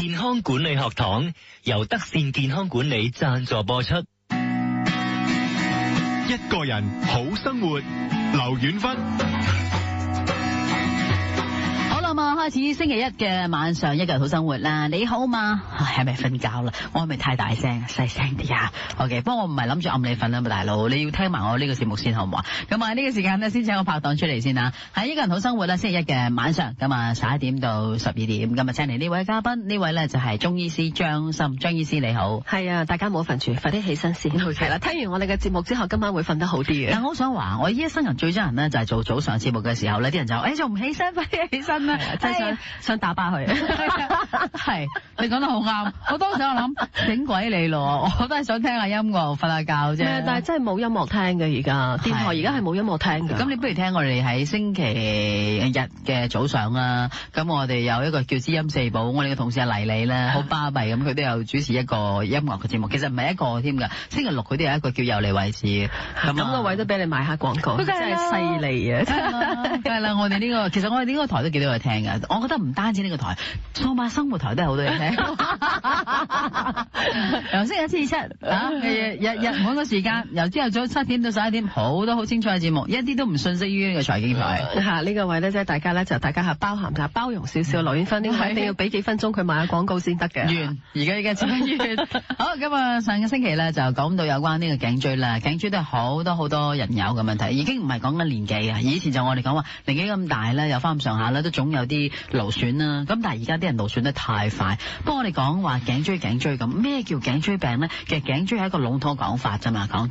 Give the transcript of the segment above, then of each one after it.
健康管理學堂由德善健康管理贊助播出。一個人好生活，劉遠芬。開始星期一嘅晚上，一個人好生活啦。你好嘛？係咪瞓覺啦？我係咪太大聲？細聲啲啊 ！OK， 不過我唔係諗住暗你瞓啦，大佬，你要聽埋我呢個節目先好唔好啊？咁啊呢個時間呢，先請我拍檔出嚟先啦。喺一個人好生活啦，星期一嘅晚上，咁啊11點到12點，咁啊請嚟呢位嘉賓，呢位呢就係中醫師張琛，張醫師你好。係啊，大家冇瞓住，快啲起身先。係啦，聽完我哋嘅節目之後，今晚會瞓得好啲嘅。但我好想話，我依一生人最憎人呢，就係做早上節目嘅時候呢，啲人就仲唔起身，快啲起身啦！想打巴佢，係你講得好啱。我當時我諗整鬼你咯，我都係想聽下音樂，瞓下覺啫。但係真係冇音樂聽嘅而家，電台而家係冇音樂聽嘅。咁你不如聽我哋喺星期日嘅早上啦。咁我哋有一個叫知音四寶，我哋嘅同事係黎莉咧，好巴閉咁，佢都有主持一個音樂嘅節目。其實唔係一個添㗎，星期六佢都有一個叫有利位置嘅。咁個位都俾你賣下廣告，真係犀利啊！梗係啦，我哋呢個其實我哋呢個台都幾多人聽㗎。我覺得唔單止呢個台，數碼生活台都係好多人聽。由星期一至七日每個時間，由朝頭早7點到11點，好多好精彩嘅節目，一啲都唔遜色於呢個財經台。呢個位咧，即係大家咧就大家係包含下包容少少。劉遠芬呢個一定要俾幾分鐘佢賣下廣告先得嘅。完，而家節目完。好，咁啊上個星期咧就講到有關呢個頸椎啦，頸椎都係好多人有嘅問題，已經唔係講緊年紀啊。以前就我哋講話年紀咁大咧，又翻咁上下咧，都總有啲勞損啦。咁但係而家啲人勞損得太快。不過我哋講話頸椎咁，咩叫頸椎病咧？其實頸椎係一個籠統講法啫嘛，講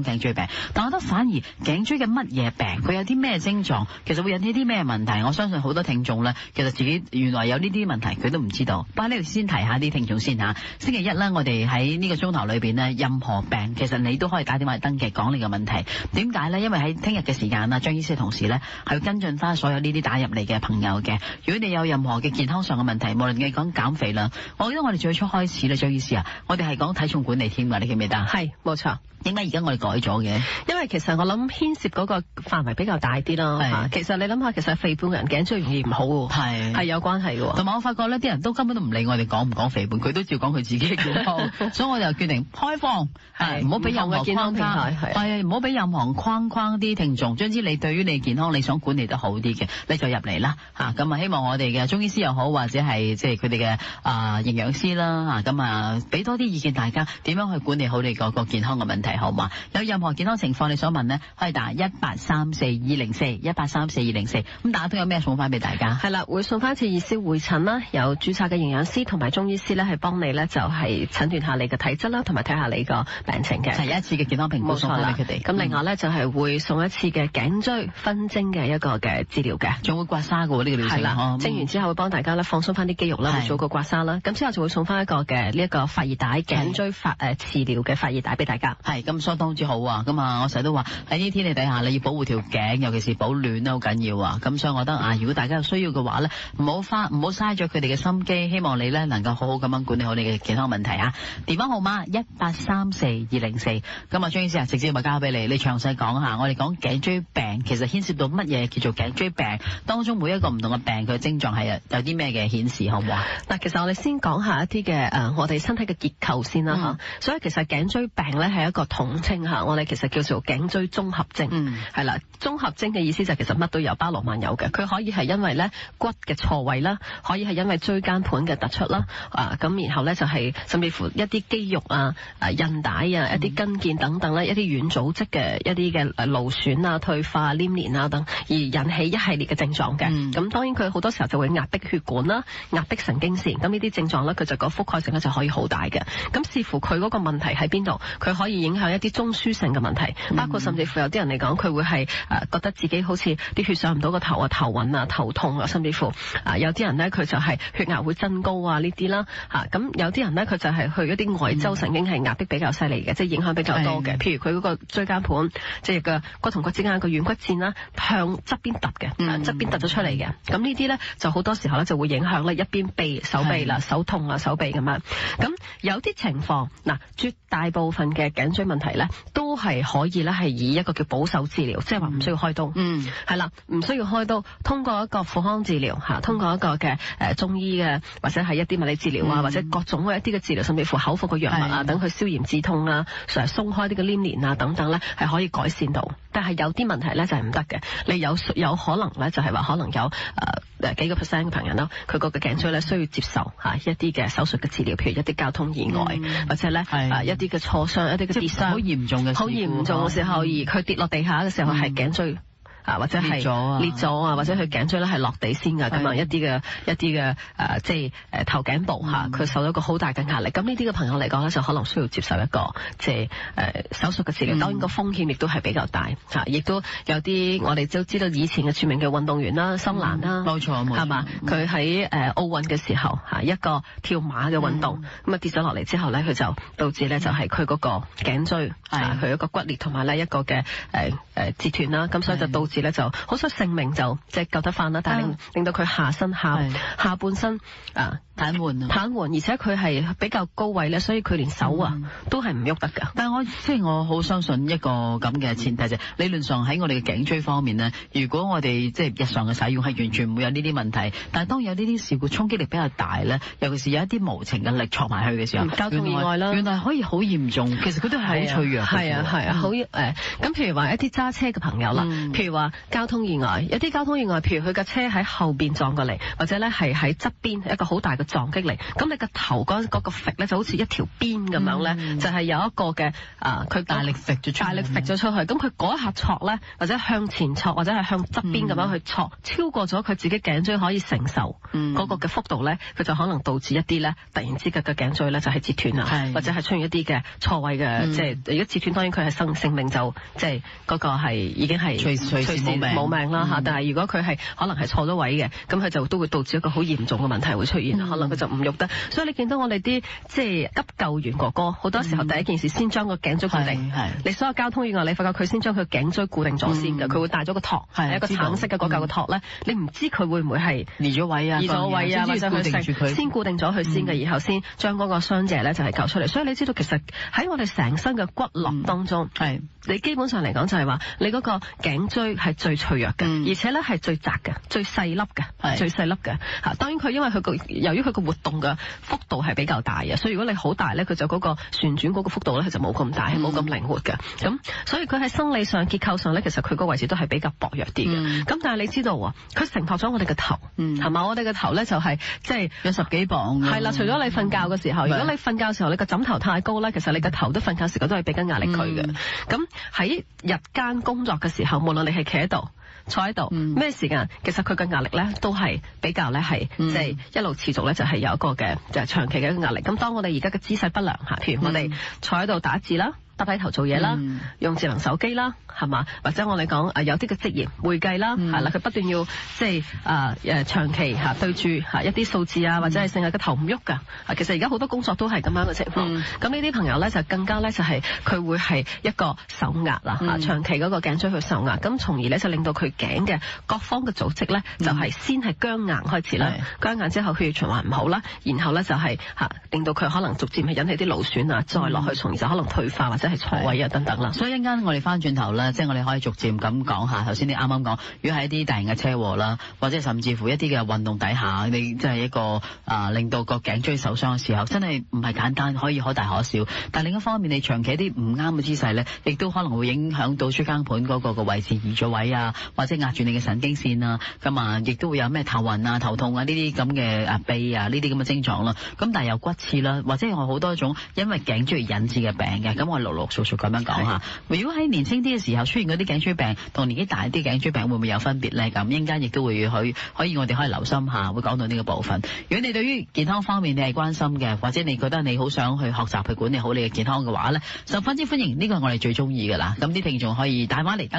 頸椎病。但我覺得反而頸椎嘅乜嘢病，佢有啲咩症狀，其實會引起啲咩問題？我相信好多聽眾咧，其實自己原來有呢啲問題，佢都唔知道。不過呢度先提下啲聽眾先嚇。星期一咧，我哋喺呢個鐘頭裏邊呢，任何病其實你都可以打電話嚟登記講你嘅問題。點解咧？因為喺聽日嘅時間啊，張醫師嘅同事咧係要跟進翻所有呢啲打入嚟嘅朋友嘅。如果你有任何嘅健康上嘅問題，無論你講減肥啦，我記得我哋最初開始咧，張醫師啊，我哋係講體重管理添㗎，你記唔記得？係，冇錯。點解而家我哋改咗嘅？因為其實我諗牽涉嗰個範圍比較大啲咯。其實你諗下，其實肥胖人頸椎容易唔好喎。係有關係嘅。同埋我發覺呢啲人都根本都唔理我哋講唔講肥胖，佢都照講佢自己嘅健康。所以我就決定開放，唔好俾任何框框，唔好俾任何框框啲聽眾。總之你對於你健康你想管理得好啲嘅，你就入嚟啦。咁啊希望我哋嘅中醫師又好，或者係即係佢哋嘅營養師啦。咁啊俾多啲意見大家點樣去管理好你個健康嘅問題。好嘛？有任何健康情況你想問呢，可以打1834204，1834204。咁大家都有咩送翻俾大家？係啦，會送翻一次熱銷會診啦，有註冊嘅營養師同埋中醫師咧，係幫你咧就係診斷下你嘅體質啦，同埋睇下你個病情嘅。係一次嘅健康評估送翻俾佢哋。咁另外咧就係會送一次嘅頸椎分蒸嘅一個嘅治療嘅，仲會刮痧嘅喎呢個療程。係啦，蒸完之後會幫大家咧放鬆翻啲肌肉啦，會做個刮痧啦。咁之後就會送翻一個嘅呢一個發熱帶頸椎治療嘅發熱帶俾大家。係。咁相當之好啊！咁啊，我成日都話喺呢啲天氣底下，你要保護條頸，尤其是保暖都好緊要啊！咁所以我覺得如果大家有需要嘅話咧，唔好嘥咗佢哋嘅心機，希望你咧能夠好好咁樣管理好你嘅健康問題啊！電話號碼1834204。咁啊，張醫師直接咪交俾你，你詳細講下。我哋講頸椎病，其實牽涉到乜嘢叫做頸椎病？當中每一個唔同嘅病，佢嘅症狀係有啲咩嘅顯示，好唔好啊？嗱，其實我哋先講下一啲嘅我哋身體嘅結構先啦。所以其實頸椎病咧係一個統稱下，我哋其實叫做頸椎綜合症。係啦，綜合症嘅意思就係其實乜都有，包羅萬有嘅。佢可以係因為咧骨嘅錯位啦，可以係因為椎間盤嘅突出啦，咁然後咧就係甚至乎一啲肌肉韌帶一啲筋腱等等咧，一啲軟組織嘅一啲嘅勞損啊、退化、黏連啊等，而引起一系列嘅症狀嘅。咁當然佢好多時候就會壓迫血管啦、壓迫神經線。咁呢啲症狀咧，佢就個覆蓋性咧就可以好大嘅。咁視乎佢嗰個問題喺邊度，佢可以影響一啲中樞性嘅問題，包括甚至乎有啲人嚟講，佢會係覺得自己好似啲血上唔到個頭啊、頭暈啊、頭痛啊，甚至乎有啲人咧佢就係血壓會增高啊呢啲啦。咁有啲人咧佢就係去一啲外周神經係壓迫比較犀利嘅，即係影響比較多嘅。譬如佢嗰個椎間盤，即係個骨同骨之間個軟骨腱啦，向側邊突嘅，側邊突咗出嚟嘅。咁呢啲咧就好多時候咧就會影響咧一邊手臂啦、手痛啊、手臂咁樣。咁有啲情況絕大部分嘅頸椎問題咧都係可以咧係以一個叫保守治療，即係話唔需要開刀。係啦，唔需要開刀，通過一個復康治療嚇，通過一個嘅中醫嘅或者係一啲物理治療啊，或者各種嘅一啲嘅治療，甚至乎口服嘅藥物啊，等佢消炎止痛啊，成日鬆開啲嘅黏連啊等等咧，係可以改善到。但係有啲問題咧就係唔得嘅，你有可能咧就係話可能有幾個 percent 嘅朋友啦，佢個頸椎咧需要接受一啲嘅手術嘅治療，譬如一啲交通意外，或者咧一啲嘅挫傷、一啲嘅跌傷，好嚴重嘅時候，而佢跌落地下嘅時候係頸椎。或者係裂咗啊，或者佢頸椎咧係落地先㗎，咁啊一啲嘅即係頭頸部佢受到一個好大嘅壓力，咁呢啲嘅朋友嚟講咧就可能需要接受一個即係手術嘅治療，當然個風險亦都係比較大嚇，亦都有啲我哋都知道以前嘅著名嘅運動員啦，森蘭啦，冇錯係嘛，佢喺奧運嘅時候一個跳馬嘅運動，咁啊跌咗落嚟之後咧，佢就導致咧就係佢嗰個頸椎佢一個骨裂同埋咧一個嘅折斷啦，咁所以就導致咧就好彩性命就即係救得翻啦，但係令到佢下半身癱瘓，而且佢係比較高位咧，所以佢連手都係唔喐得㗎。但係我好相信一個咁嘅前提就係理論上喺我哋嘅頸椎方面呢，如果我哋即係日常嘅使用係完全唔會有呢啲問題，但係當有呢啲事故衝擊力比較大咧，尤其是有一啲無情嘅力挫埋去嘅時候，交通意外啦，原來可以好嚴重。其實佢都係好脆弱。係啊，好咁譬如話一啲揸車嘅朋友啦，譬如話交通意外，有啲交通意外，譬如佢架車喺後邊撞過嚟，或者咧係喺側邊一個好大嘅撞擊力，咁你個頭嗰個揈咧就好似一條鞭咁樣咧，就係有一個嘅佢大力揈咗出去，咁佢嗰一下挫咧，或者向前挫，或者係向側邊咁樣去挫，超過咗佢自己頸椎可以承受嗰個嘅幅度咧，佢就可能導致一啲咧突然之間嘅頸椎咧就係折斷啊，或者係出現一啲嘅錯位嘅，即係如果折斷當然佢係性命就即係嗰個係已經係隨時冇命啦嚇，但係如果佢係可能係錯咗位嘅，咁佢就都會導致一個好嚴重嘅問題會出現，可能佢就唔喐得。所以你見到我哋啲即係急救員哥哥，好多時候第一件事先將個頸椎固定。你所有交通意外，你發覺佢先將佢頸椎固定咗先嘅，佢會帶咗個托，一個橙色嘅嗰嚿嘅托咧，你唔知佢會唔會係移咗位啊，或者佢先固定咗佢先嘅，然後先將嗰個傷者咧就係救出嚟。所以你知道其實喺我哋成身嘅骨骼當中，你基本上嚟講就係話你嗰個頸椎係最脆弱嘅，而且咧係最窄嘅、最細粒嘅嚇。當然佢因為由於佢個活動嘅幅度係比較大嘅，所以如果你好大咧，佢就嗰個旋轉嗰個幅度咧，佢就冇咁大，係冇咁靈活嘅。咁所以佢喺生理上、結構上咧，其實佢個位置都係比較薄弱啲嘅。咁但係你知道喎，佢承托咗我哋嘅頭，係嘛？我哋嘅頭咧就係即係有10幾磅。係啦，除咗你瞓覺嘅時候，如果你瞓覺嘅時候你個枕頭太高咧，其實你個頭都瞓覺時間都係俾緊壓力佢嘅。咁喺日間工作嘅時候，無論你係企喺度、坐喺度，咩時間，其實佢嘅壓力咧都係比較咧係即係一路持續咧，就係有一個嘅就係長期嘅一個壓力。咁當我哋而家嘅姿勢不良嚇，譬如我哋坐喺度打字啦，耷低頭做嘢啦，用智能手機啦，係嘛？或者我哋講有啲嘅職業會計啦，係啦，佢不斷要即係長期對住一啲數字啊，或者係成日個頭唔喐㗎。其實而家好多工作都係咁樣嘅情況。咁呢啲朋友咧就更加咧就係佢會係一個受壓啦，長期嗰個頸椎去受壓，咁從而咧就令到佢頸嘅各方嘅組織咧就係先係僵硬開始啦，僵硬之後血液循環唔好啦，然後咧就係令到佢可能逐漸係引起啲勞損啊，再落去從而就可能退化或者係錯位啊等等啦。所以一陣間我哋翻轉頭咧，即係我哋可以逐漸咁講下。頭先你啱啱講，如果係一啲大型嘅車禍啦，或者甚至乎一啲嘅運動底下，你即係一個令到個頸椎受傷嘅時候，真係唔係簡單，可以可大可小。但另一方面，你長期一啲唔啱嘅姿勢咧，亦都可能會影響到椎間盤嗰個位置移咗位啊，或者壓住你嘅神經線啊，咁啊，亦都會有咩頭暈啊、頭痛啊呢啲咁嘅痹啊呢啲咁嘅症狀啦。咁但係又骨刺啦，或者有好多種因為頸椎而引致嘅病嘅。咁我陸陸續續咁樣講下。如果喺年輕啲嘅時候出現嗰啲頸椎病，同年紀大啲頸椎病會唔會有分別咧？咁一陣間亦都會可以我哋可以留心下，會講到呢個部分。如果你對於健康方面你係關心嘅，或者你覺得你好想去學習去管理好你嘅健康嘅話咧，十分之歡迎。呢個係我哋最中意㗎啦。咁啲聽眾可以打電話嚟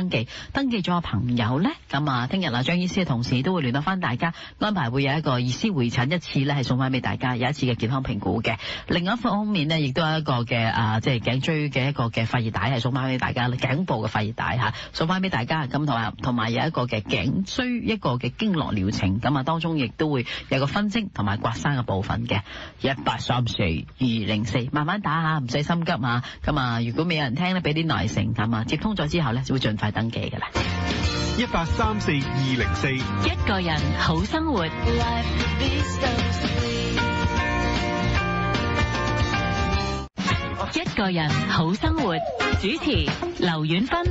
登記咗個朋友咧，咁啊聽日張醫師嘅同事都會聯絡翻大家，安排會有一個醫師會診一次咧，係送翻俾大家有一次嘅健康評估嘅。另一方面呢，亦都有一個嘅即係頸椎嘅一個嘅發熱帶係送翻俾大家，頸部嘅發熱帶嚇送翻俾大家。咁同埋有一個嘅頸椎一個嘅經絡療程，咁啊當中亦都會有個分析同埋刮痧嘅部分嘅。1834-204，慢慢打下，唔使心急啊。咁啊，如果未有人聽咧，俾啲耐性咁啊，接通咗之後咧，就會盡快登記㗎啦。1834-204，一個人好生活。一個人好生活，主持劉婉芬。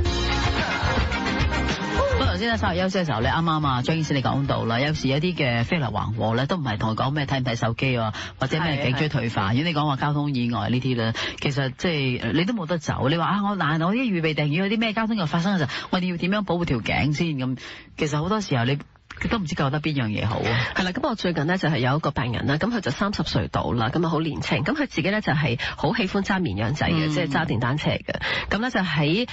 不過頭先咧稍後休息嘅時候咧，啱啱啊張醫師你講到啦，有時有啲嘅飛來橫禍咧，都唔係同佢講咩睇唔睇手機啊，或者咩頸椎退化。如果你講話交通意外呢啲咧，其實即係你都冇得走。你話我啲預備定，如果有啲咩交通意外發生嘅時候，我哋要點樣保護條頸先咁？其實好多時候你都唔知覺得邊樣嘢好啊。係啦，咁我最近呢就係有一個病人啦，咁佢就30歲到啦，咁啊好年輕，咁佢自己咧就係好喜歡揸綿羊仔嘅，即係揸電單車嘅。咁咧就喺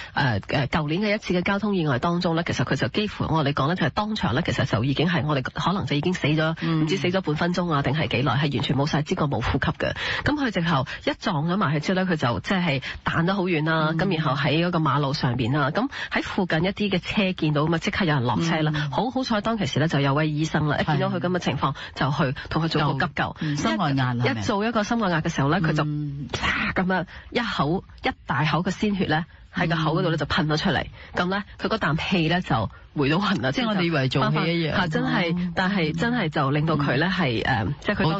舊年嘅一次嘅交通意外當中咧，其實佢就幾乎我哋講咧就係當場咧，其實就已經係我哋可能就已經死咗，唔知死咗半分鐘啊，定係幾耐，係完全冇晒知覺冇呼吸嘅。咁佢直頭一撞咗埋去之後咧，佢就即係彈得好遠啦。咁然後喺嗰個馬路上邊啦，咁喺附近一啲嘅車見到咁啊，即刻有人落車啦。好彩當其時咧就有位醫生啦，一見到佢咁嘅情況就去同佢做個急救。心外壓一做一個心外壓嘅時候咧，佢就咁樣一大口嘅鮮血咧喺個口嗰度咧就噴咗出嚟。咁咧佢嗰啖氣咧就回到魂啦，即係我哋以為做戲一樣，真係，但係真係就令到佢咧係即係佢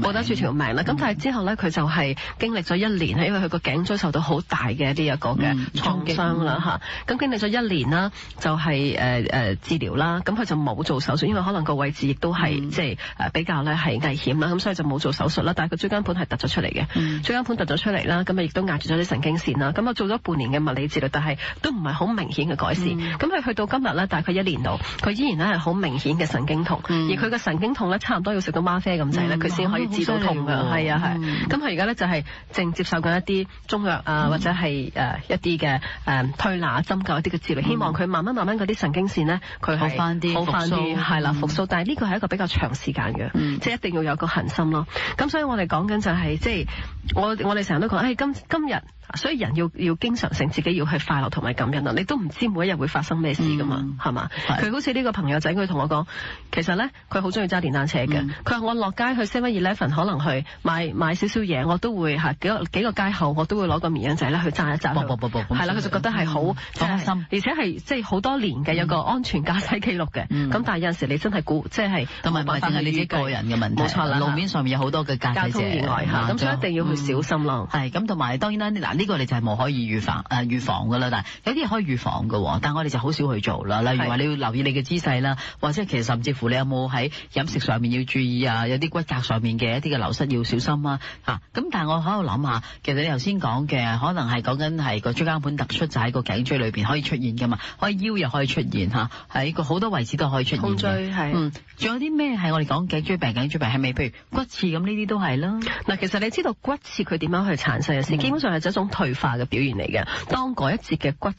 保得住條命啦。咁但係之後咧，佢就係經歷咗1年，係因為佢個頸椎受到好大嘅呢一個嘅創傷啦嚇。咁經歷咗1年啦，就係治療啦。咁佢就冇做手術，因為可能個位置亦都係即係比較咧係危險啦。咁所以就冇做手術啦。但係佢椎間盤係突咗出嚟嘅，椎間盤突咗出嚟啦。咁啊亦都壓住咗啲神經線啦。咁啊做咗半年嘅物理治療，但係都唔係好明顯嘅改善。咁佢去到今日咧，大概1年度，佢依然咧係好明顯嘅神經痛，而佢嘅神經痛咧差唔多要食到嗎啡咁滯咧，佢先可以知道痛㗎。係啊係。咁佢而家咧就係正接受緊一啲中藥啊，或者係一啲嘅推拿針灸一啲嘅治療，希望佢慢慢嗰啲神經線咧佢好翻啲，係啦復甦。但係呢個係一個比較長時間嘅，即係一定要有個恆心咯。咁所以我哋講緊就係即係我哋成日都講，今日。所以人要經常性自己要去快樂同埋感恩啊！你都唔知每一日會發生咩事噶嘛，係嘛？佢好似呢個朋友仔，佢同我講，其實咧佢好中意揸電單車嘅。佢話我落街去 7-Eleven 可能去買少少嘢，我都會幾個街後我都會攞個綿羊仔咧去揸一揸。係啦，佢就覺得係好放心，而且係即係好多年嘅有個安全駕駛記錄嘅。咁但係有陣時你真係即係同埋唔係淨係你自己個人嘅問題，冇錯啦。路面上面有好多嘅交通意外嚇，咁所以一定要去小心咯。係咁，同埋當然啦，呢個你就係冇可以預防㗎啦，但係有啲嘢可以預防㗎，但係我哋就好少去做啦。例如話你要留意你嘅姿勢啦，或者其實甚至乎你有冇喺飲食上面要注意啊，有啲骨骼上面嘅一啲嘅流失要小心啊嚇。咁但係我喺度諗下，其實你頭先講嘅可能係講緊係個椎間盤突出就喺個頸椎裏邊可以出現㗎嘛，可以腰又可以出現嚇，喺個好多位置都可以出現嘅。胸椎係仲有啲咩係我哋講頸椎病係咪譬如骨刺咁呢啲都係啦。嗱，其實你知道骨刺佢點樣去產生嘅事，基本上係一種退化嘅表現嚟嘅。當嗰一節嘅骨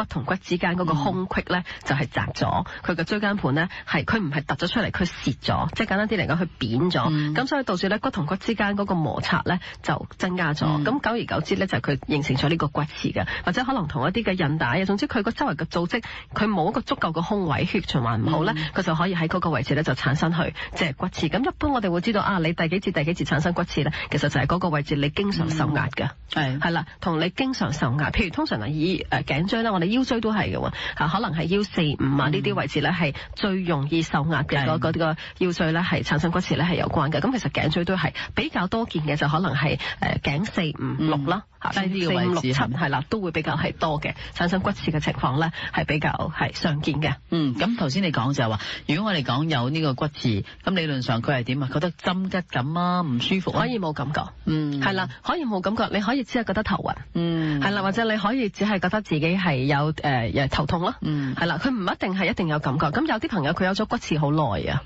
同骨之間嗰個空隙咧，就係窄咗，佢嘅椎間盤咧佢唔係突咗出嚟，佢蝕咗，即係簡單啲嚟講，佢扁咗。咁所以導致咧骨同骨之間嗰個摩擦咧就增加咗。咁久而久之咧就佢形成咗呢個骨刺嘅，或者可能同一啲嘅韌帶啊，總之佢個周圍嘅組織佢冇一個足夠嘅空位，血循環唔好咧，佢就可以喺嗰個位置咧就產生去即係骨刺。咁一般我哋會知道啊，你第幾節產生骨刺咧，其實就係嗰個位置你經常受壓嘅，係啦，同你經常受壓。譬如通常以頸椎啦，我哋腰椎都係嘅喎，可能係腰4、5啊呢啲位置咧係最容易受壓嘅嗰個腰椎咧係產生骨刺咧係有關嘅。咁其實頸椎都係比較多見嘅，就可能係頸4、5、6啦，低啲嘅位置4、5、6、7係啦，都會比較係多嘅產生骨刺嘅情況咧係比較係常見嘅。咁頭先你講就係話，如果我哋講有呢個骨刺，咁理論上佢係點啊？覺得針吉咁啊，唔舒服，可以冇感覺，係啦，可以冇感覺，你可以只係覺得頭暈，係啦，或者你可以只係覺得自己係有頭痛咯，係啦，佢唔一定係一定有感覺。咁有啲朋友佢有咗骨刺好耐啊，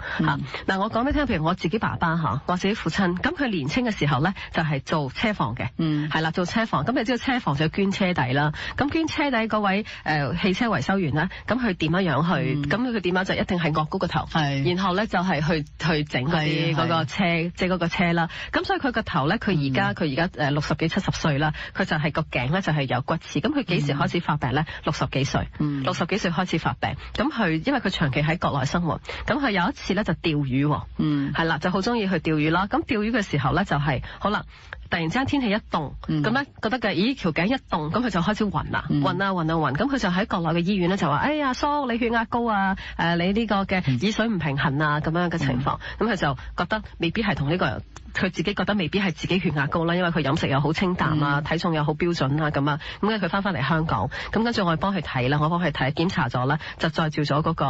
嗱我講俾你聽，譬如我自己爸爸我自己父親，咁佢年青嘅時候咧就係做車房嘅，係啦，做車車房，咁你知道車房就要捐車底啦。咁捐車底嗰位汽車維修員咧，咁佢點樣去？咁佢點樣就一定係惡高個頭，然後咧就係去整嗰啲嗰個車，即係嗰個車啦。咁所以佢個頭咧，佢而家60幾70歲啦，佢就係個頸咧就係有骨刺。咁佢幾時開始發病咧？60幾歲，60幾歲開始發病。咁佢因為佢長期喺國內生活，咁佢有一次咧就釣魚，係啦，就好中意去釣魚啦。咁釣魚嘅時候咧就係好啦。突然之間天氣一凍，咁咧覺得嘅，咦條頸一凍，咁佢就開始暈啦，暈，咁佢就喺國內嘅醫院咧就話，哎呀叔，你血壓高啊，你呢個嘅耳水唔平衡啊，咁樣嘅情況，咁佢就覺得未必係同呢個，佢自己覺得未必係自己血壓高啦，因為佢飲食又好清淡啊，體重又好標準啊，咁啊，咁跟住佢翻嚟香港，咁跟住我幫佢睇啦，我幫佢睇檢查咗啦，就再照咗嗰個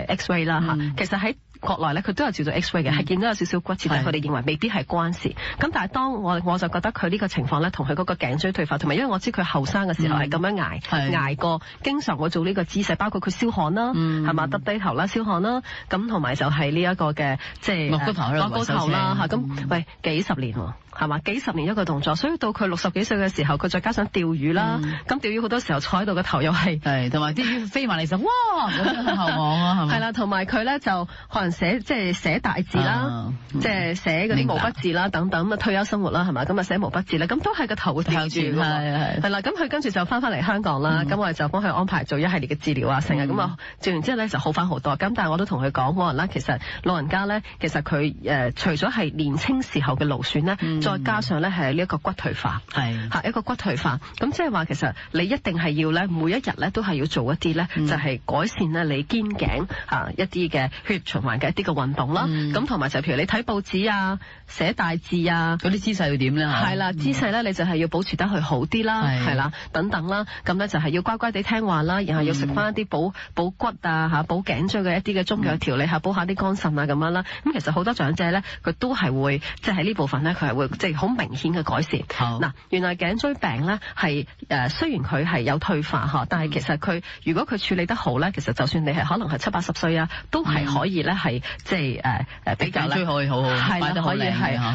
X-ray 啦嚇，其實喺國內咧，佢都有照到 X-ray 嘅，係見到有少少骨刺，但係佢哋認為未必係關事。咁但係當我就覺得佢呢個情況咧，同佢嗰個頸椎退化，同埋因為我知佢後生嘅時候係咁樣捱過，經常會做呢個姿勢，包括佢燒汗啦，係嘛，耷低頭啦，燒汗啦，咁同埋就係呢一個嘅即係落高頭啦嚇。咁喂幾十年喎。係嘛？幾十年一個動作，所以到佢60幾歲嘅時候，佢再加上釣魚啦，咁釣魚好多時候坐喺度個頭又係，同埋啲魚飛埋嚟就哇咁樣後望啊，係咪？係啦，同埋佢咧就可能寫大字啦，即係寫嗰啲毛筆字啦等等咁啊，退休生活啦係嘛，咁啊寫毛筆字咧，咁都係個頭會吊住㗎喎，係啦，咁佢跟住就翻嚟香港啦，咁我哋就幫佢安排做一系列嘅治療啊，成日咁啊，做完之後咧就好翻好多，咁但係我都同佢講，可能啦，其實老人家咧，其實佢除咗係年青時候嘅勞損咧。再加上咧係呢一個骨退化，係一個骨退化，咁即係話其實你一定係要咧每一日咧都係要做一啲咧，就係改善咧你肩頸一啲嘅血循環嘅一啲嘅運動啦。咁同埋就譬如你睇報紙啊、寫大字啊，嗰啲姿勢要點咧？係啦，姿勢咧你就係要保持得去好啲啦，係啦，等等啦。咁咧就係要乖乖地聽話啦，然後要食翻一啲補骨啊、補頸椎嘅一啲嘅中藥調理下，補下啲肝腎啊咁樣啦。咁其實好多長者咧，佢都係會即係喺呢部分咧，佢係會即係好明顯嘅改善。嗱，原來頸椎病咧係雖然佢係有退化但係其實佢如果佢處理得好咧，其實就算你係可能係70、80歲啊，都係可以咧係即係比較咧，可以好好，係啦，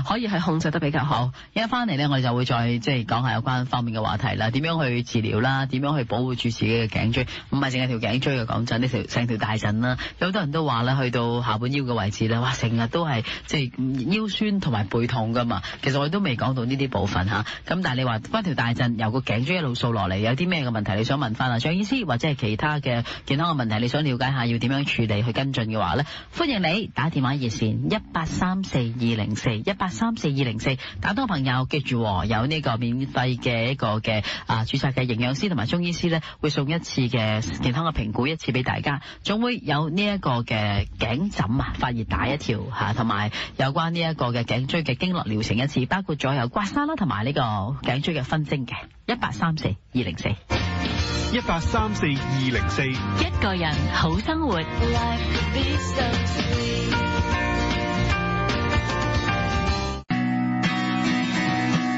可以係控制得比較好。一翻嚟咧，我哋就會再即係講下有關方面嘅話題啦，點樣去治療啦，點樣去保護住自己嘅頸椎，唔係淨係條頸椎嘅，講真，呢成條大陣啦。有好多人都話咧，去到下半腰嘅位置咧，哇，成日都係即係腰酸同埋背痛噶嘛。其實我哋都未講到呢啲部分嚇，咁但係你話翻條大陣由個頸椎一路掃落嚟，有啲咩嘅問題你想問翻啊張醫師，或者係其他嘅健康嘅問題你想了解下要點樣處理去跟進嘅話咧，歡迎你打電話熱線1834204，1834204，打多朋友記住有呢個免費嘅一個嘅註冊嘅營養師同埋中醫師咧，會送一次嘅健康嘅評估一次俾大家，仲會有呢一個嘅頸枕發熱帶一條嚇，同埋有關呢一個嘅頸椎嘅經絡療程一次，包括咗有刮痧啦，同埋呢個頸椎嘅分針嘅1834204，1834204，一個人好生活。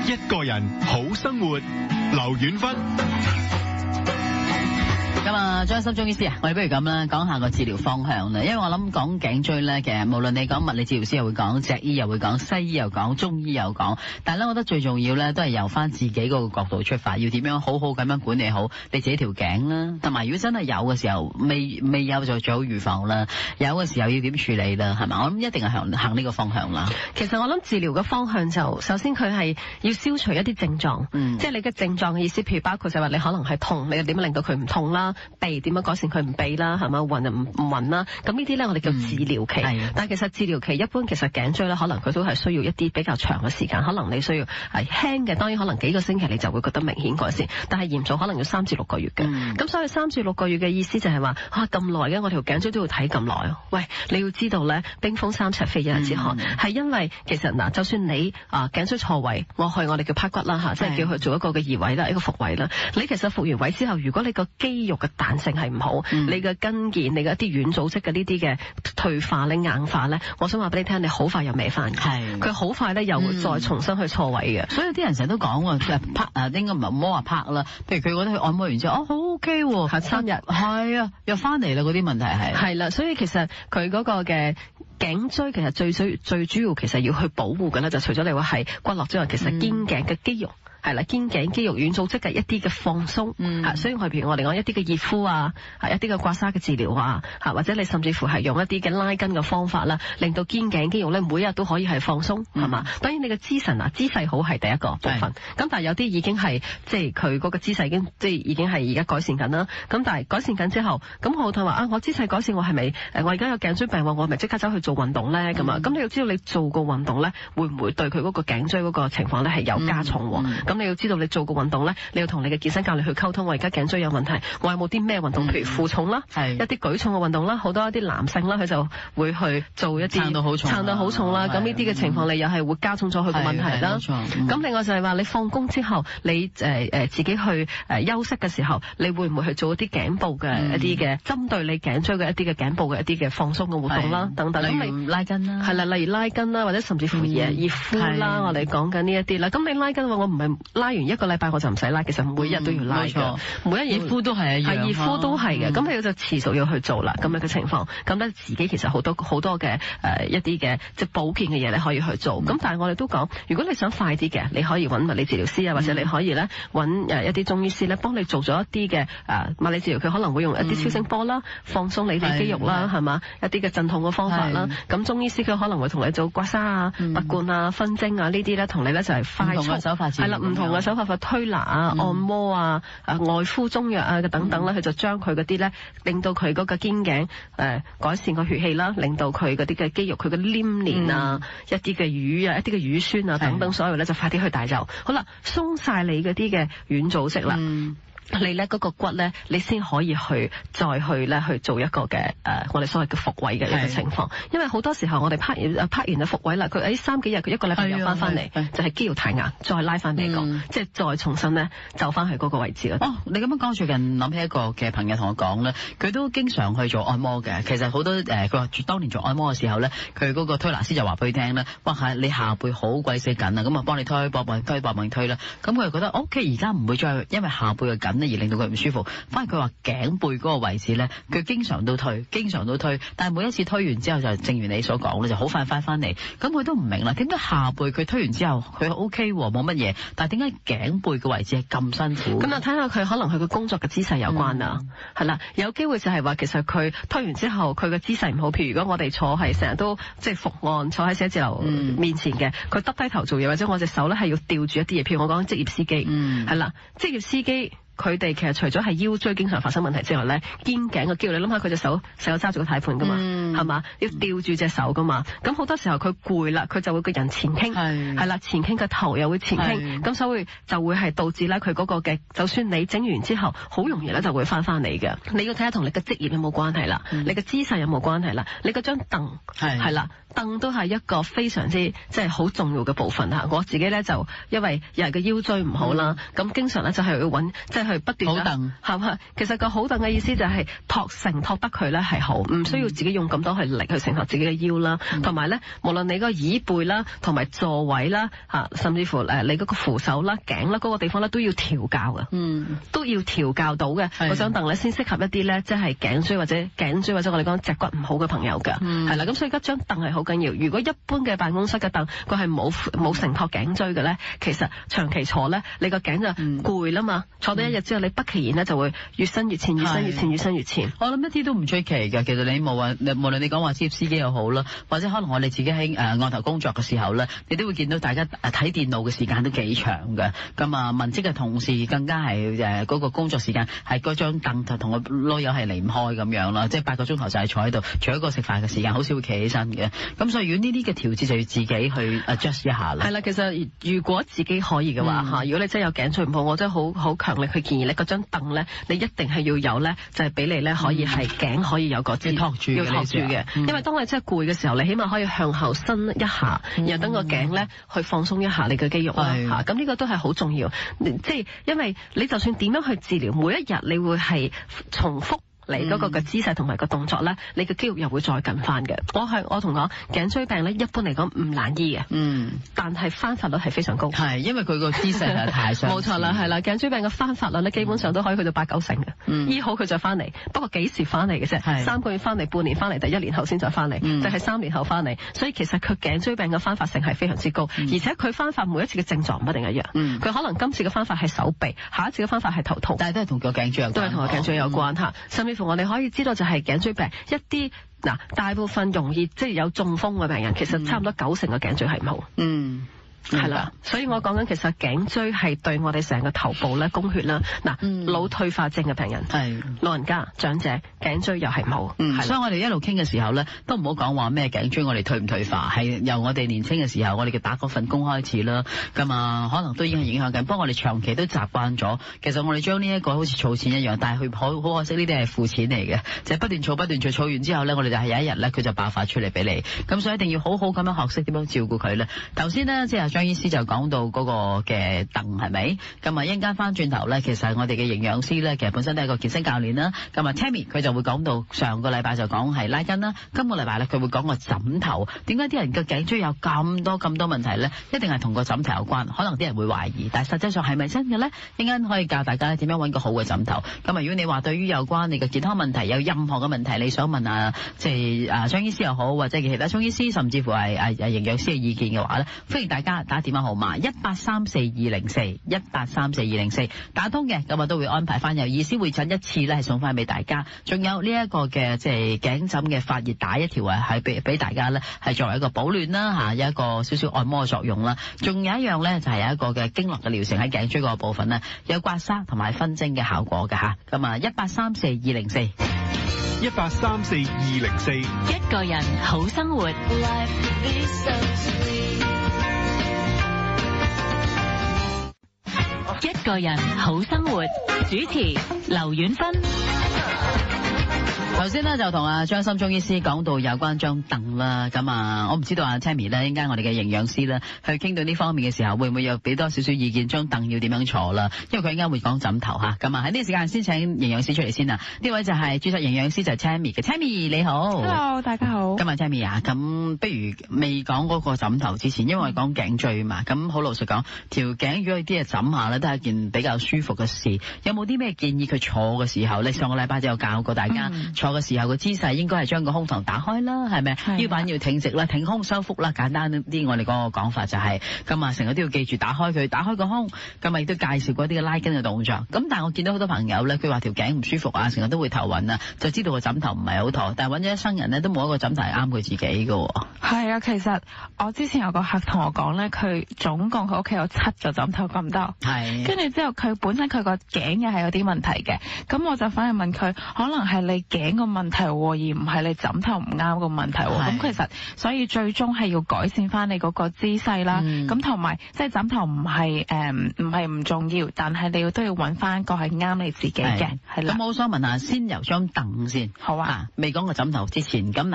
一個人好生活，劉遠芬。咁啊，張心中醫師啊，我哋不如咁啦，講下個治療方向啦。因為我諗講頸椎咧，其實無論你講物理治療師又會講，脊醫又會講，西醫又講，中醫又講。但係咧，我覺得最重要咧，都係由翻自己嗰個角度出發，要點樣好好咁樣管理好你自己條頸啦。同埋如果真係有嘅時候，未有就最好預防啦。有嘅時候要點處理啦，係嘛？我諗一定係行呢個方向啦。其實我諗治療嘅方向就首先佢係要消除一啲症狀，即係你嘅症狀嘅意思，譬如包括就話你可能係痛，你點樣令到佢唔痛啦？鼻點樣改善佢唔痹啦，係咪暈就唔暈啦？咁呢啲咧我哋叫治療期。但係其實治療期一般其實頸椎咧，可能佢都係需要一啲比較長嘅時間。可能你需要係輕嘅，當然可能幾個星期你就會覺得明顯改善。但係嚴重可能要3至6個月嘅。咁所以3至6個月嘅意思就係話咁耐嘅，我條頸椎都要睇咁耐。喂，你要知道咧，冰封3尺非一日之寒，係因為其實嗱，就算你頸椎錯位，我哋叫拍骨啦嚇，即係叫佢做一個嘅移位啦，一個復位啦。你其實復完位之後，如果你個肌肉嘅彈性係唔好，你嘅筋腱、你嘅一啲軟組織嘅呢啲嘅退化咧、硬化咧，我想話俾你聽，你好快又歪翻，佢好快咧又會再重新去錯位嘅。所以有啲人成日都講喎，拍應該唔好話拍啦。譬如佢覺得佢按摩完之後，好 OK 喎，下3日係啊，又翻嚟啦，嗰啲問題係啦。所以其實佢嗰個嘅頸椎其實最主要其實要去保護嘅咧，就除咗你話係骨骼之外，其實肩頸嘅肌肉係啦，肩頸肌肉軟組織嘅一啲嘅放鬆，所以譬如我哋講一啲嘅熱敷啊，一啲嘅刮痧嘅治療啊，或者你甚至乎係用一啲嘅拉筋嘅方法啦，令到肩頸肌肉咧每日都可以係放鬆，係嘛？當然你嘅姿勢好係第一個部分，咁但係有啲已經係即係佢嗰個姿勢已經係而家改善緊啦。咁但係改善緊之後，咁好多人話我姿勢改善，我係咪我而家有頸椎病，我係咪即刻走去做運動咧？咁啊，咁你要知道你做個運動咧，會唔會對佢嗰個頸椎嗰個情況咧係有加重？咁你要知道你做個運動咧，你要同你嘅健身教練去溝通。我而家頸椎有問題，我有冇啲咩運動？譬如負重啦，一啲舉重嘅運動啦，好多一啲男性啦，佢就會去做一啲撐到好重啦。咁呢啲嘅情況，你又係會加重咗佢個問題啦。咁另外就係話你放工之後，你自己去休息嘅時候，你會唔會去做一啲頸部嘅一啲嘅針對你頸椎嘅一啲嘅頸部嘅一啲嘅放鬆嘅活動啦，等等。例如拉筋啦，係啦，例如拉筋啦，或者甚至乎熱敷啦，我哋講緊呢一啲啦。咁你拉筋嘅話，我唔係拉完一個禮拜我就唔使拉，其實每日都要拉嘅。每一熱敷都係一樣，熱敷都係嘅。咁你就持續要去做啦，咁樣嘅情況。咁咧自己其實好多嘅一啲嘅即係保健嘅嘢你可以去做。咁但係我哋都講，如果你想快啲嘅，你可以揾物理治療師啊，或者你可以咧揾一啲中醫師咧幫你做咗一啲嘅物理治療，佢可能會用一啲超聲波啦，放鬆你哋肌肉啦，係嘛，一啲嘅鎮痛嘅方法啦。咁中醫師佢可能會同你做刮痧啊、拔罐啊、分蒸啊呢啲咧，同你咧就係快速手法係啦，唔同嘅手法，推拿啊、按摩啊、外敷中藥啊等等啦，佢就將佢嗰啲咧，令到佢嗰個肩頸改善個血氣啦，令到佢嗰啲嘅肌肉佢嘅黏連啊、一啲嘅瘀啊、一啲嘅乳酸啊等等，所有咧就快啲去帶走。好啦，鬆晒你嗰啲嘅軟組織啦。你咧嗰個骨咧，你先可以再去咧去做一個嘅我哋所謂嘅復位嘅一個情況。因為好多時候我哋拍完就復位啦，佢3幾日佢一個禮拜又翻嚟，就係肌肉太硬，再拉翻嚟講，即係再重新咧就翻去嗰個位置啦。你咁樣講，最近諗起一個嘅朋友同我講咧，佢都經常去做按摩嘅。其實好多佢話當年做按摩嘅時候咧，佢嗰個推拿師就話俾佢聽咧，哇係你下背好鬼死緊啊，咁啊幫你推搏命推啦。咁佢就覺得 OK， 而家唔會再因為下背嘅緊而令到佢唔舒服，反而佢話頸背嗰個位置咧，佢經常都推，但係每一次推完之後就正如你所講咧，就好快翻嚟。咁佢都唔明啦，點解下背佢推完之後佢 OK 冇乜嘢，但係點解頸背嘅位置係咁辛苦？咁啊睇下佢可能佢嘅工作嘅姿勢有關啊，係啦，有機會就係話其實佢推完之後佢嘅姿勢唔好，譬如如果我哋坐係成日都即係伏案坐喺寫字樓面前嘅，佢耷低頭做嘢，或者我隻手咧係要吊住一啲嘢，譬如我講職業司機係啦，職業司機。佢哋其實除咗係腰椎經常發生問題之外咧，肩頸嘅肌肉，你諗下佢隻手成日揸住個軚盤噶嘛，係嘛？要吊住隻手噶嘛，咁好多時候佢攰啦，佢就會個人前傾，係啦，前傾個頭又會前傾，咁所以就會係導致咧佢嗰個嘅，就算你整完之後，好容易咧就會翻嚟嘅。你要睇下同你嘅職業有冇關係啦，你嘅姿勢有冇關係啦，你嗰張凳係啦，凳都係一個非常之即係好重要嘅部分嚇。我自己咧就因為有人嘅腰椎唔好啦，咁經常咧就係要揾即係去不斷好凳係嘛？其實個好凳嘅意思就係承托得佢咧係好，唔需要自己用咁多力去承托自己嘅腰啦，同埋咧無論你個椅背啦，同埋座位啦甚至乎你嗰個扶手啦、頸啦嗰個地方咧都要調教嘅，都要調教到嘅嗰張凳咧先適合一啲咧即係頸椎或者我哋講脊骨唔好嘅朋友㗎，係啦，咁所以嗰張凳係好緊要。如果一般嘅辦公室嘅凳佢係冇承托頸椎嘅咧，其實長期坐咧你個頸就攰啦嘛，坐到一日之後你不其然咧就會越伸越前。我諗一啲都唔出奇嘅。其實你無論你講話職業司機又好啦，或者可能我哋自己喺案頭工作嘅時候咧，你都會見到大家睇電腦嘅時間都幾長嘅。咁啊，文職嘅同事更加係嗰個工作時間係嗰張凳就同個囉柚係離唔開咁樣啦，即係8個鐘頭就係坐喺度，除咗個食飯嘅時間，好少會企起身嘅。咁所以如果呢啲嘅調節就要自己去 adjust 一下啦。係啦，其實如果自己可以嘅話如果你真係有頸椎唔好，我真係好強力去建議你嗰張凳咧，你一定係要有咧，就係俾你咧可以係頸可以有個支托住嘅。因為當你真係攰嘅時候，你起碼可以向後伸一下，然後等個頸咧去放鬆一下你嘅肌肉啦。咁呢個都係好重要。即係因為你就算點樣去治療，每一日你會係重複嚟嗰個嘅姿勢同埋個動作咧，你嘅肌肉又會再緊翻嘅。我同講頸椎病咧，一般嚟講唔難醫嘅，但係翻發率係非常高。係因為佢個姿勢係太相似。冇錯啦，係啦，頸椎病嘅翻發率咧，基本上都可以去到8-9成嘅。醫好佢就翻嚟，不過幾時翻嚟嘅啫？3個月翻嚟，半年翻嚟，第1年後先再翻嚟，就係3年後翻嚟。所以其實佢頸椎病嘅翻發性係非常之高，而且佢翻發每一次嘅症狀唔一定一樣。佢可能今次嘅翻發係手臂，下一次嘅翻發係頭痛，但係都係同個頸椎有關，都係同個頸椎有關嚇。甚至乎我哋可以知道就係頸椎病一啲大部分容易即係有中風嘅病人，其實差唔多9成嘅頸椎係唔好。係啦，所以我講緊其實頸椎係對我哋成個頭部咧供血啦。腦退化症嘅病人係老人家長者頸椎又係唔好。所以我哋一路傾嘅時候咧，都唔好講話咩頸椎我哋退唔退化，係由我哋年輕嘅時候我哋嘅打嗰份工開始啦。咁啊，可能都已經係影響緊。不過我哋長期都習慣咗，其實我哋將呢一個好似儲錢一樣，但係佢好可惜呢啲係負錢嚟嘅，就係不斷儲，儲完之後咧，我哋就係有一日咧佢就爆發出嚟俾你。咁所以一定要好好咁樣學識點樣照顧佢咧。頭先呢，即係張醫師就講到嗰個嘅凳係咪？咁啊一陣間翻轉頭咧，其實我哋嘅營養師咧，其實本身都係個健身教練啦。咁啊 Tammy 佢就會講到上個禮拜就講係拉筋啦，今個禮拜咧佢會講個枕頭。點解啲人嘅頸椎有咁多問題咧？一定係同個枕頭有關。可能啲人會懷疑，但係實際上係咪真嘅咧？一陣間可以教大家點樣揾個好嘅枕頭。咁啊，如果你話對於有關你嘅健康問題有任何嘅問題，你想問啊，即係張醫師又好，或者其他中醫師，甚至乎係營養師嘅意見嘅話咧，歡迎大家打電話號碼1834204打通嘅，咁啊都會安排翻由醫師會診一次咧，係送翻俾大家。仲有呢一個嘅即係頸枕嘅發熱帶一條啊，係俾大家咧係作為一個保暖啦嚇，有一個少少按摩嘅作用啦。仲有一樣咧就係有一個嘅經絡嘅療程喺頸椎嗰個部分咧，有刮痧同埋分蒸嘅效果嘅嚇。咁啊1834204 1834204一個人好生活。一個人好生活，主持劉婉芬。頭先咧就同阿張心中醫師講到有關張凳啦，咁啊我唔知道阿 Tammy 咧，應該我哋嘅營養師咧去傾到呢方面嘅時候，會唔會有俾多少少意見？張凳要點樣坐啦？因為佢應該會講枕頭嚇，咁啊喺呢個時間先請營養師出嚟先啊！呢位就係註冊營養師就係 Tammy 嘅 Tammy 你好 ，Hello 大家好。今日 Tammy 啊，咁不如未講嗰個枕頭之前，因為講頸椎嘛，咁好老實講，條頸如果有啲嘢枕下咧，都係一件比較舒服嘅事。有冇啲咩建議佢坐嘅時候咧？上個禮拜就有教過大家坐嘅時候嘅姿勢應該係將個胸膛打開啦，係咪？腰板要挺直啦，挺胸收腹啦。簡單啲，我哋嗰個講法就係咁啊，成日都要記住打開佢，打開個胸。咁啊，亦都介紹過啲嘅拉筋嘅動作。咁但係我見到好多朋友咧，佢話條頸唔舒服啊，成日都會頭暈啊，就知道個枕頭唔係好妥。但係揾咗一生人咧，都冇一個枕頭係啱佢自己嘅。係啊，其實我之前有個客同我講咧，佢總共佢屋企有7個枕頭咁多。係。跟住之後佢本身佢個頸又係有啲問題嘅，咁我就反而問佢，可能係你頸個問題，而唔係你枕頭唔啱個問題。咁其實所以最終係要改善翻你嗰個姿勢啦。咁同埋即係枕頭唔係唔重要，但係你都要揾翻個係啱你自己嘅。係啦。咁我想問下，先由張凳先。好啊。未講個枕頭之前，咁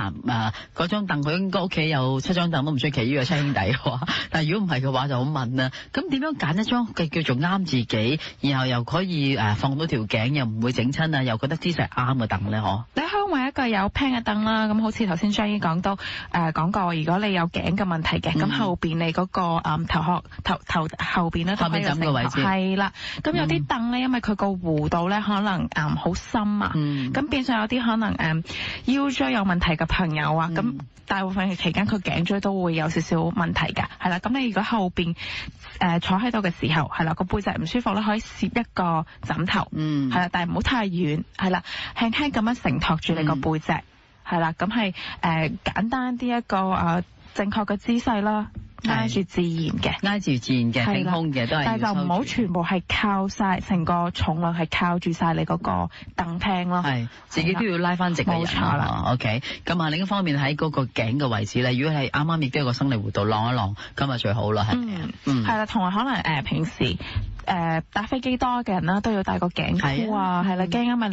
嗰張凳佢應該屋企有7張凳都唔出奇，呢個7兄弟嘅話。但係如果唔係嘅話就好問啦。咁點樣揀一張嘅叫做啱自己，然後又可以放到條頸，又唔會整親啊，又覺得姿勢啱嘅凳咧？嗬。你可以揾一個有平嘅凳啦。咁好似頭先張醫講到講過，如果你有頸嘅問題嘅，咁後邊你嗰個頭後邊咧都可以有位置。係啦。咁有啲凳咧，因為佢個弧度咧可能好深啊。咁變相有啲可能腰椎有問題嘅朋友啊，咁大部分嘅期間佢頸椎都會有少少問題㗎。係啦。咁你如果後邊坐喺度嘅時候，係啦，個背脊唔舒服咧，可以攝一個枕頭。係啦，但係唔好太遠。係啦，輕輕咁樣承托住你個背脊。係啦，咁係簡單啲一個正確嘅姿勢啦，挨住自然嘅，挨住自然嘅，挺胸嘅都係。但係就唔好全部係靠晒成個重量係靠住晒你嗰個凳廳咯。係，自己都要拉翻直嘅人。冇錯啦。OK，咁啊另一方面喺嗰個頸嘅位置咧，如果係啱啱亦都有個生理弧度晾一晾，咁啊最好啦，係咪啊？係啦，同埋可能平時搭飛機多嘅人啦，都要戴個頸箍啊，係啦，驚因為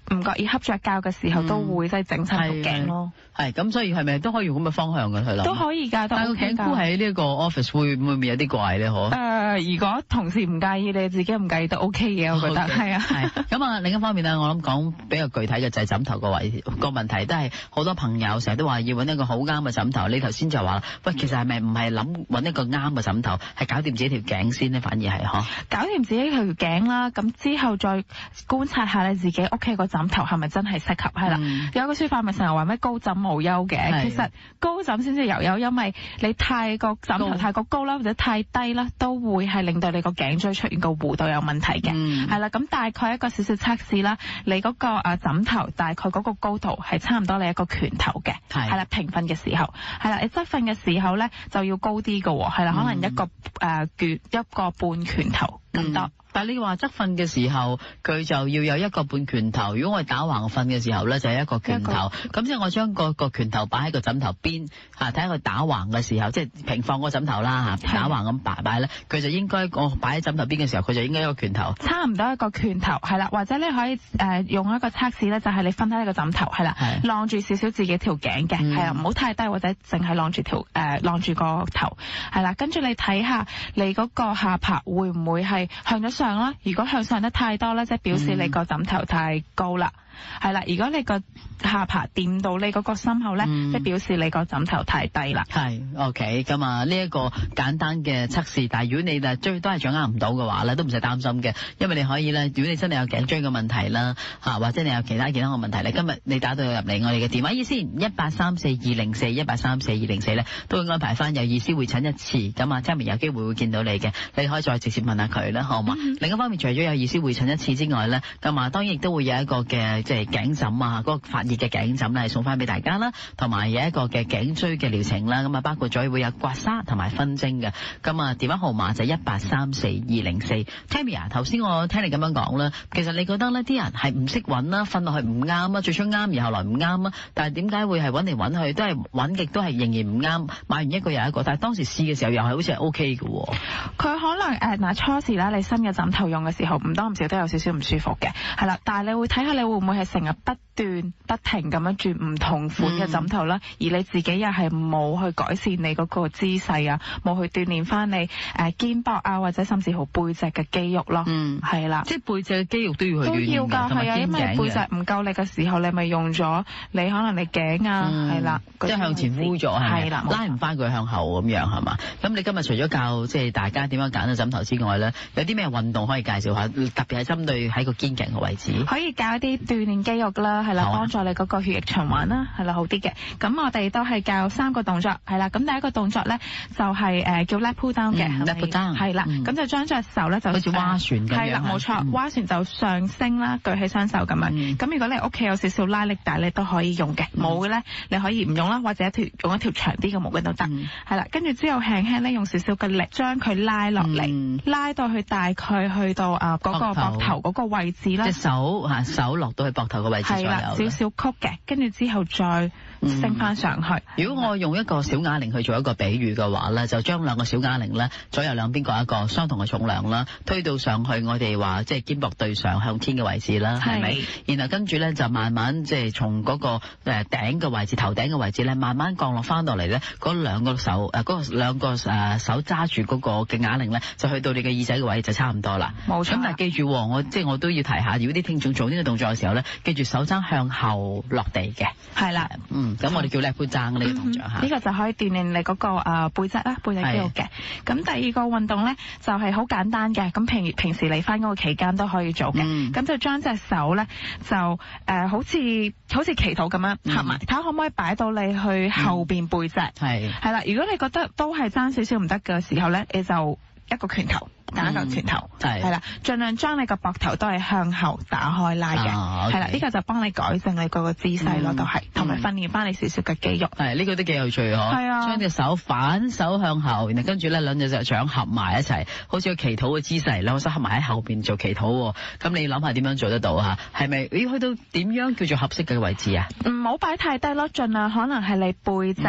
你唔覺意瞌着覺嘅時候都會即係整親個頸咯。係，咁所以係咪都可以用咁嘅方向嘅去諗？都可以㗎，戴個頸箍喺呢一個 office 會唔會有啲怪咧？嗬？如果同事唔介意，你自己唔介意都 OK 嘅，我覺得係啊。係咁啊，另一方面咧，我諗講比較具體嘅就係枕頭個問題，都係好多朋友成日都話要揾一個好啱嘅枕頭。你頭先就話啦，喂，其實係咪唔係諗揾一個啱嘅枕頭，係搞掂自己條頸先呢？反而係嗬，搞掂自己條頸啦，咁之後再觀察下你自己屋企個枕頭係咪真係適合係啦。有個說法咪成日話咩高枕無憂嘅，其實高枕先至有憂，因為你太過枕頭太過高啦，或者太低啦，都會係令到你個頸椎出現個弧度有問題嘅。係啦，咁大概一個少少測試啦，你嗰個枕頭大概嗰個高度係差唔多你一個拳頭嘅，係啦，平瞓嘅時候，係啦，你側瞓嘅時候咧就要高啲嘅，係啦，可能一個一個半拳頭咁多。但係你話側瞓嘅時候，佢就要有一個半拳頭。如果我哋打橫瞓嘅時候咧，就係一個拳頭。咁即係我將個拳頭擺喺個枕頭邊嚇，睇下佢打橫嘅時候，即係平放個枕頭啦嚇，打橫咁擺咧，佢就應該我擺喺枕頭邊嘅時候，佢就應該一個拳頭。差唔多一個拳頭係啦，或者你可以用一個測試咧，就係你瞓喺呢個枕頭係啦，晾住少少自己條頸嘅，係啊，唔好太低或者淨係晾住個頭係啦，跟住你睇下你嗰個下巴會唔會係向咗上啦？如果向上得太多咧，即係表示你個枕頭太高啦。係啦，如果你個下巴掂到你嗰個心口咧，即係表示你個枕頭太低啦。係 OK， 咁啊呢一個簡單嘅測試，但係如果你最都係掌握唔到嘅話咧，都唔使擔心嘅，因為你可以咧，如果你真係有頸椎嘅問題啦，或者你有其他健康嘅問題咧，今日你打到入嚟我哋嘅電話先1834204咧，都會安排翻有醫師會診一次，咁啊Tammy有機會會見到你嘅，你可以再直接問下佢啦，好嘛？另一方面，除咗有醫師會診一次之外咧，咁啊當然亦都會有一個嘅即係頸枕啊，嗰個發熱嘅頸枕咧係送翻俾大家啦，同埋有一個嘅頸椎嘅療程啦，咁啊包括咗會有刮痧同埋分針嘅，咁啊電話號碼就1834204。Tammy 啊，頭先我聽你咁樣講啦，其實你覺得呢啲人係唔識揾啦，瞓落去唔啱啊，最初啱而後來唔啱啊，但係點解會係揾嚟揾去都係揾極都係仍然唔啱，買完一個又一個，但係當時試嘅時候又係好似係 OK 嘅喎。佢可能初時咧，你新嘅枕頭用嘅時候唔多唔少都有少少唔舒服嘅，係啦，但係你會睇下你會唔會係成日不停咁樣轉唔同款嘅枕頭啦，而你自己又係冇去改善你嗰個姿勢啊，冇去鍛鍊翻你肩膊啊或者甚至乎背脊嘅肌肉咯，係啦，即係背脊嘅肌肉都要去鍛鍊㗎，係啊，因為背脊唔夠力嘅時候，你咪用咗你可能你頸啊，係啦，即係向前烏咗係啦，拉唔翻佢向後咁樣係嘛？咁你今日除咗教即係大家點樣揀個枕頭之外咧，有啲咩運動可以介紹下？特別係針對喺個肩頸嘅位置，可以教一啲鍛鍊肌肉啦，係啦，幫助你嗰個血液循環啦，係啦，好啲嘅。咁我哋都係教3個動作，係啦。咁第一個動作咧就係叫 lat pull down 嘅 lat pull down 係啦。咁就將隻手咧就好似划船咁樣，係啦，冇錯，划船就上升啦，舉起雙手咁樣。咁如果你屋企有少少拉力帶，你都可以用嘅。冇嘅咧，你可以唔用啦，或者用一條長啲嘅毛巾都得。係啦，跟住之後輕輕咧用少少嘅力將佢拉落嚟，拉到去大概去到嗰個膊頭嗰個位置啦。隻手落到去膊頭嘅位置左右。係啦，少少曲嘅，跟住之後再升翻上去。如果我用一個小啞鈴去做一個比喻嘅話咧，就將兩個小啞鈴咧，左右兩邊各一個相同嘅重量啦，推到上去我哋話即係肩膊對上向天嘅位置啦，係咪？然後跟住咧就慢慢即係從嗰個頂嘅位置、頭頂嘅位置咧，慢慢降落翻落嚟咧，嗰兩個手手揸住嗰個嘅啞鈴咧，就去到你嘅耳仔嘅位就差唔多啦。冇錯。咁但係記住，我都要提下，如果啲聽眾做呢個動作嘅時候咧，記住手踭向後落地嘅。係啦。咁我哋叫 lat pull down 呢個動作嚇。呢個就可以鍛鍊你嗰個背脊啦，背脊肌肉嘅。咁第二個運動咧就係好簡單嘅，咁平時你翻工嘅期間都可以做嘅。咁就將隻手咧就好似祈禱咁樣合埋，睇下可唔可以擺到你去後邊背脊。係啦，如果你覺得都係爭少少唔得嘅時候咧，你就一個拳頭。打一個拳頭，係啦，盡量將你個膊頭都係向後打開拉嘅，係啦，呢個就幫你改正你嗰個姿勢咯，都係，同埋訓練翻你少少嘅肌肉。係呢個都幾有趣嗬，係啊，將隻手反手向後，然後跟住咧兩隻隻掌合埋一齊，好似個祈禱嘅姿勢，兩個手合埋喺後邊做祈禱。咁你諗下點樣做得到吓？係咪要去到點樣叫做合適嘅位置啊？唔好擺太低咯，盡量可能係你背脊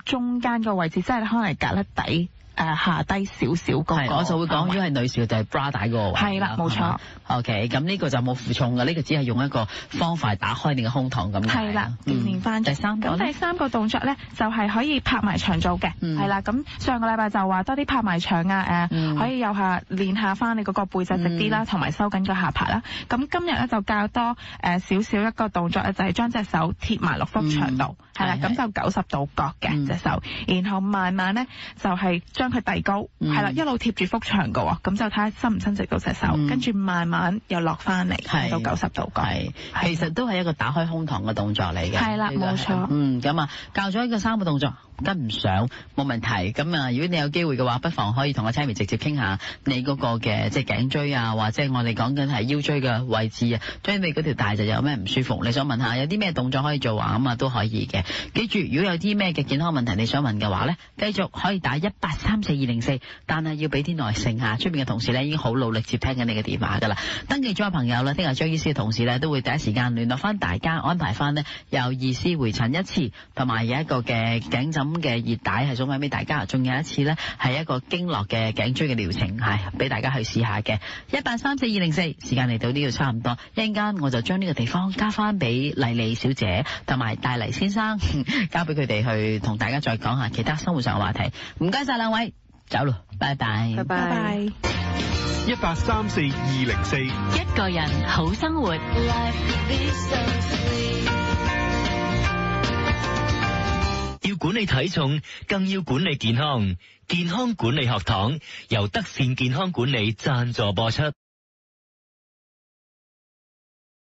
中間個位置，即係可能隔甩底。下低少少個。係，我就會講，如果係女士就係 bra 帶嗰個位。係啦，冇錯。OK， 咁呢個就冇負重嘅，呢個只係用一個方法打開你嘅胸膛咁。係啦，鍛鍊翻。第三個咁第三個動作咧，就係可以拍埋牆做嘅。係啦，咁上個禮拜就話多啲拍埋牆啊，可以有下練下翻你嗰個背脊直啲啦，同埋收緊個下巴啦。咁今日咧就較多少少一個動作咧，就係將隻手貼埋落幅牆度，係啦，咁就90度角嘅隻手，然後慢慢咧就係將佢遞高，係啦，一路貼住幅牆嘅喎，咁就睇下伸唔伸直到隻手，跟住慢慢又落翻嚟到90度角。係，其實都係一個打開胸膛嘅動作嚟嘅。係啦，冇錯。咁啊，教咗呢個3個動作。跟唔上冇問題，咁啊，如果你有機會嘅話，不妨可以同阿 Tammy 直接傾下你嗰個嘅即係頸椎啊，或者我哋講緊係腰椎嘅位置啊，將你嗰條大就有咩唔舒服，你想問下有啲咩動作可以做啊，咁啊都可以嘅。記住，如果有啲咩嘅健康問題你想問嘅話咧，繼續可以打1834204，但係要俾啲耐性啊，出面嘅同事咧已經好努力接聽緊你嘅電話噶啦。登記咗嘅朋友咧，聽日張醫師嘅同事咧都會第一時間聯絡翻大家，安排翻呢由醫師回診一次，同埋有一個嘅頸枕嘅熱帶係送翻俾大家，仲有一次呢係一個經絡嘅頸椎嘅療程，係俾大家去試下嘅。1834204，時間嚟到呢度差唔多，一陣間我就將呢個地方交翻俾麗麗小姐同埋大黎先生，交俾佢哋去同大家再講下其他生活上嘅話題。唔該晒兩位，走咯，拜拜，拜拜。1834204，一個人好生活。要管理體重，更要管理健康。健康管理學堂由德善健康管理贊助播出。